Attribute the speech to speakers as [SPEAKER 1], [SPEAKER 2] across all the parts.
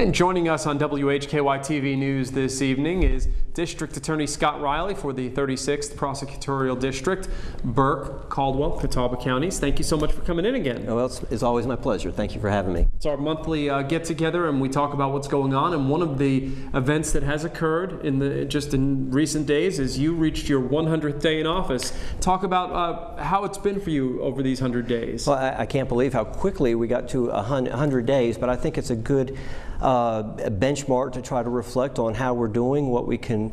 [SPEAKER 1] And joining us on WHKY-TV News this evening is District Attorney Scott Reilly for the 36th Prosecutorial District, Burke, Caldwell, Catawba counties. Thank you so much for coming in again.
[SPEAKER 2] Well, it's always my pleasure. Thank you for having me.
[SPEAKER 1] It's our monthly get-together, and we talk about what's going on. And one of the events that has occurred just in recent days is you reached your 100th day in office. Talk about how it's been for you over these 100 days.
[SPEAKER 2] Well, I can't believe how quickly we got to 100 days, but I think it's a good benchmark to try to reflect on how we're doing, what we can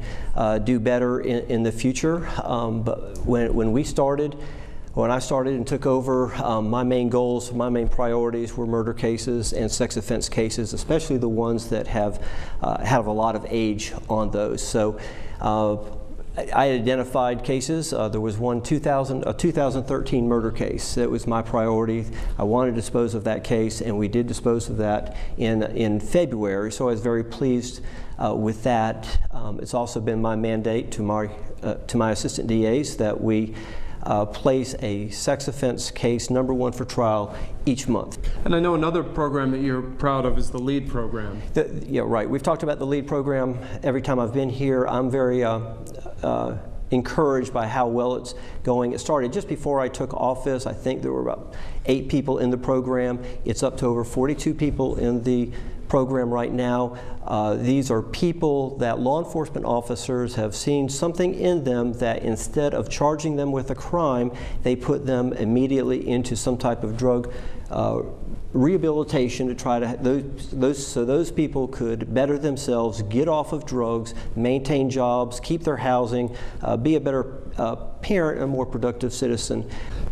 [SPEAKER 2] do better in the future. But when I started and took over, my main goals, my main priorities were murder cases and sex offense cases, especially the ones that have a lot of age on those. So I identified cases. There was a 2013 murder case that was my priority. I wanted to dispose of that case, and we did dispose of that in February, so I was very pleased with that. It's also been my mandate to my assistant DAs that we place a sex offense case #1 for trial each month.
[SPEAKER 1] And I know another program that you're proud of is the LEAD program.
[SPEAKER 2] Yeah, right. We've talked about the LEAD program every time I've been here. I'm very encouraged by how well it's going. It started just before I took office. I think there were about 8 people in the program. It's up to over 42 people in the program right now. These are people that law enforcement officers have seen something in them that instead of charging them with a crime, they put them immediately into some type of drug rehabilitation to try to so those people could better themselves, get off of drugs, maintain jobs, keep their housing, be a better parent, and a more productive citizen.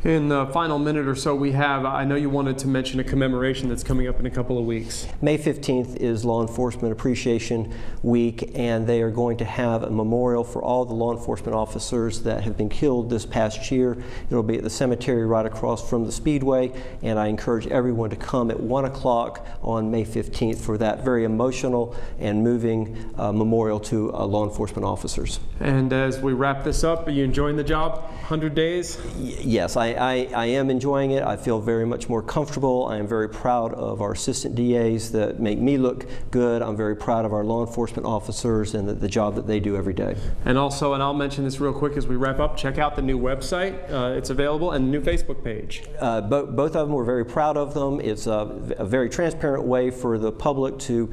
[SPEAKER 1] In the final minute or so we have, I know you wanted to mention a commemoration that's coming up in a couple of weeks.
[SPEAKER 2] May 15th is Law Enforcement Appreciation Week, and they are going to have a memorial for all the law enforcement officers that have been killed this past year. It'll be at the cemetery right across from the Speedway, and I encourage everyone to come at 1 o'clock on May 15th for that very emotional and moving memorial to law enforcement officers.
[SPEAKER 1] And as we wrap this up, are you enjoying the job? 100 days?
[SPEAKER 2] Yes, I am enjoying it. I feel very much more comfortable. I am very proud of our assistant DAs that make me look good. I'm very proud of our law enforcement officers and the job that they do every day.
[SPEAKER 1] And also, and I'll mention this real quick as we wrap up, check out the new website. It's available, and the new Facebook page.
[SPEAKER 2] Both of them, we're very proud of them. It's a very transparent way for the public to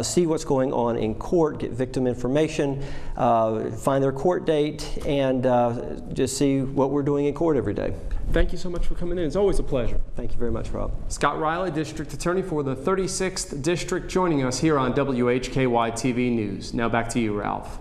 [SPEAKER 2] see what's going on in court, get victim information, find their court date, and just see what we're doing in court every day.
[SPEAKER 1] Thank you so much for coming in. It's always a pleasure.
[SPEAKER 2] Thank you very much, Rob.
[SPEAKER 1] Scott Reilly, District Attorney for the 36th District, joining us here on WHKY-TV News. Now back to you, Ralph.